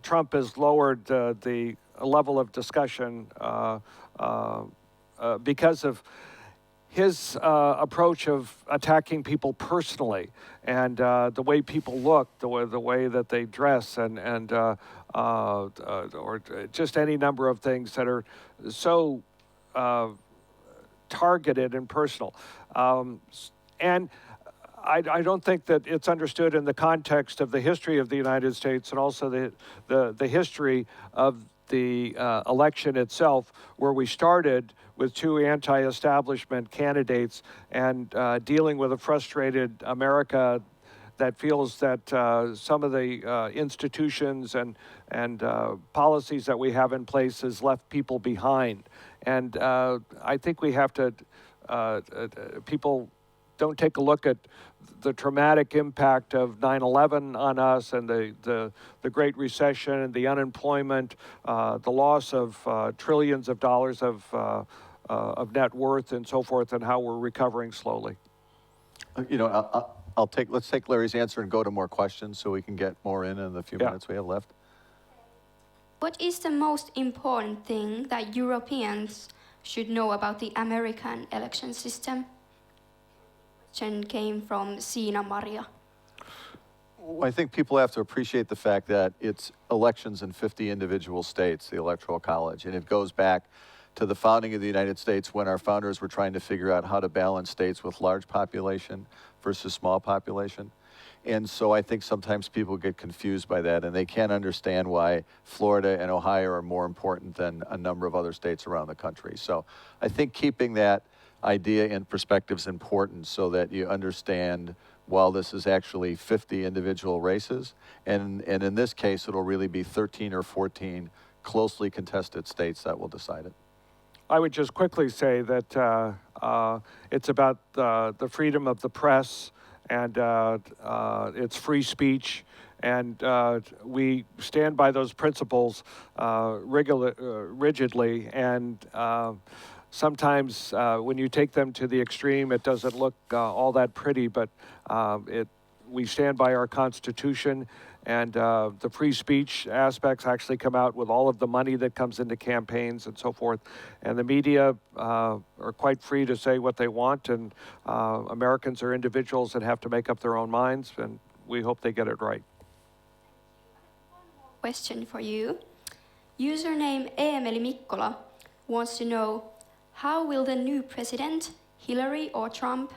G: Trump has lowered the level of discussion because of his approach of attacking people personally, and the way people look, the way that they dress, or just any number of things that are so targeted and personal. And I don't think that it's understood in the context of the history of the United States, and also the history of the election itself, where we started with two anti-establishment candidates and dealing with a frustrated America that feels that some of the institutions and policies that we have in place has left people behind. And I think we have to, people don't take a look at the traumatic impact of 9/11 on us, and the Great Recession and the unemployment, the loss of trillions of dollars of net worth and so forth, and how we're recovering slowly.
F: Let's take Larry's answer and go to more questions so we can get more in the few minutes we have left.
L: What is the most important thing that Europeans should know about the American election system? Question came from Sina Maria.
F: I think people have to appreciate the fact that it's elections in 50 individual states, the Electoral College, and it goes back to the founding of the United States, when our founders were trying to figure out how to balance states with large population versus small population. And so I think sometimes people get confused by that, and they can't understand why Florida and Ohio are more important than a number of other states around the country. So I think keeping that idea and perspective is important so that you understand, well, this is actually 50 individual races, and in this case, it'll really be 13 or 14 closely contested states that will decide it.
G: I would just quickly say that it's about the freedom of the press and it's free speech, and we stand by those principles rigidly, and sometimes when you take them to the extreme, it doesn't look all that pretty, but we stand by our Constitution, and the free speech aspects actually come out with all of the money that comes into campaigns and so forth. And the media are quite free to say what they want, and Americans are individuals that have to make up their own minds, and we hope they get it right.
L: Question for you. Username Eemeli Mikkola wants to know, how will the new president, Hillary or Trump,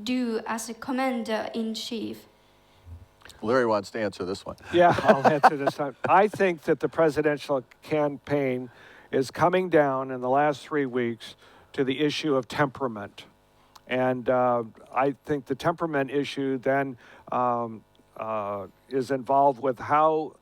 L: do as a commander-in-chief?
F: Larry wants to answer this one.
G: Yeah, I'll answer this time. I think that the presidential campaign is coming down in the last 3 weeks to the issue of temperament. And I think the temperament issue then is involved with how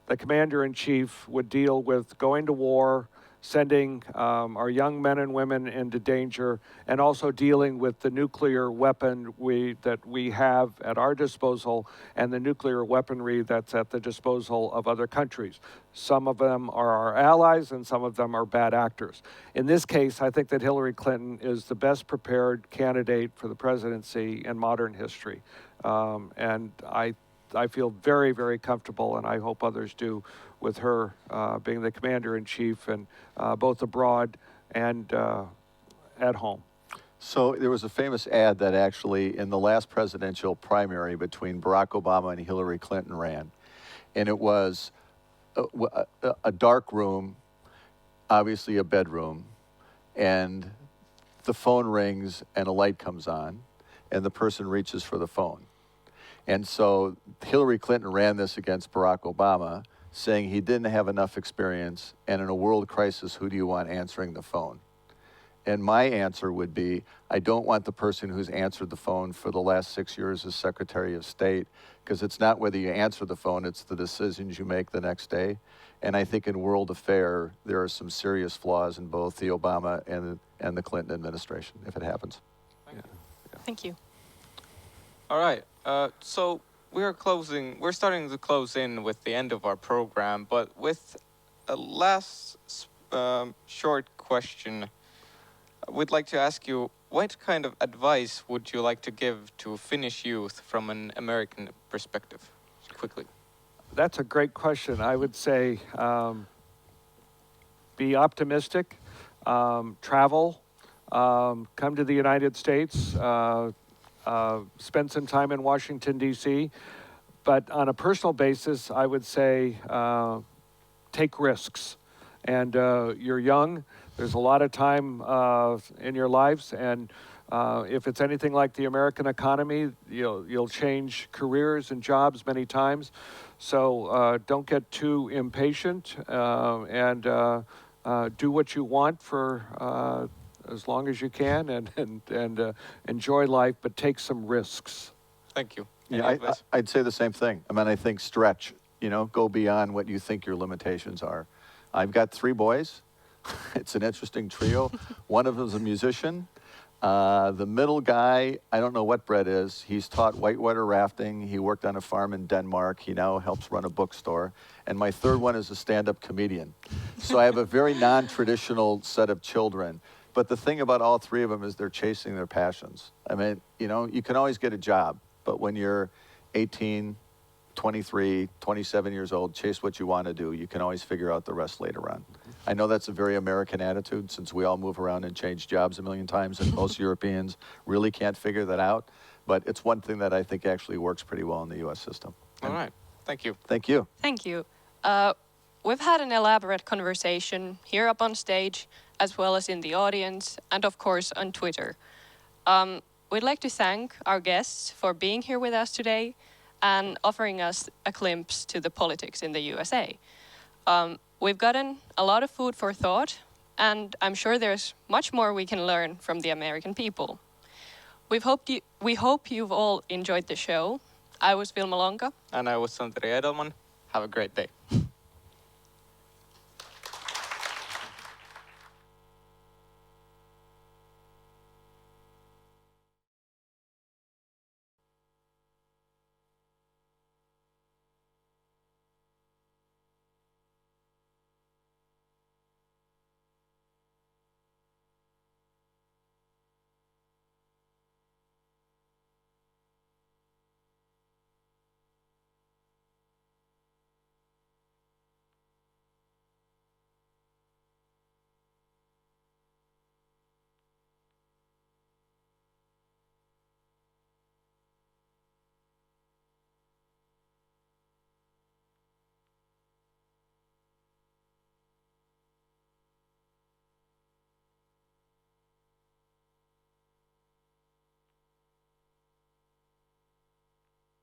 G: the commander-in-chief would deal with going to war, sending our young men and women into danger, and also dealing with the nuclear weapon that we have at our disposal and the nuclear weaponry that's at the disposal of other countries. Some of them are our allies and some of them are bad actors. In this case, I think that Hillary Clinton is the best prepared candidate for the presidency in modern history. And I feel very, very comfortable, and I hope others do, with her being the commander-in-chief, and both abroad and at home.
F: So there was a famous ad that actually in the last presidential primary between Barack Obama and Hillary Clinton ran. And it was a dark room, obviously a bedroom, and the phone rings and a light comes on and the person reaches for the phone. And so Hillary Clinton ran this against Barack Obama, saying he didn't have enough experience, and in a world crisis, who do you want answering the phone? And my answer would be, I don't want the person who's answered the phone for the last 6 years as Secretary of State, because it's not whether you answer the phone, it's the decisions you make the next day. And I think in world affair, there are some serious flaws in both the Obama and the Clinton administration, if it happens.
B: Thank you.
A: All right. So we're starting to close in with the end of our program, but with a last short question, we'd like to ask you, what kind of advice would you like to give to Finnish youth from an American perspective? Quickly.
G: That's a great question. I would say be optimistic, travel, come to the United States, spend some time in Washington, D.C. But on a personal basis, I would say take risks. And you're young. There's a lot of time in your lives. And if it's anything like the American economy, you'll change careers and jobs many times. So don't get too impatient and do what you want for as long as you can, and enjoy life, but take some risks.
A: Thank you.
F: Yeah, I'd say the same thing. I mean, I think stretch, go beyond what you think your limitations are. I've got 3 boys. It's an interesting trio. One of them is a musician. The middle guy, I don't know what Brett is. He's taught whitewater rafting. He worked on a farm in Denmark. He now helps run a bookstore. And my third one is a stand-up comedian. So I have a very non-traditional set of children. But the thing about all 3 of them is they're chasing their passions. I mean, you can always get a job, but when you're 18, 23, 27 years old, chase what you want to do. You can always figure out the rest later on. I know that's a very American attitude, since we all move around and change jobs a million times, and most Europeans really can't figure that out. But it's one thing that I think actually works pretty well in the U.S. system.
A: All right. Thank you.
F: Thank you.
B: Thank you. We've had an elaborate conversation here up on stage, as well as in the audience, and of course on Twitter. We'd like to thank our guests for being here with us today and offering us a glimpse to the politics in the USA. We've gotten a lot of food for thought, and I'm sure there's much more we can learn from the American people. We hope you've all enjoyed the show. I was Vilma Lonka.
A: And I was Santeri Edelman. Have a great day.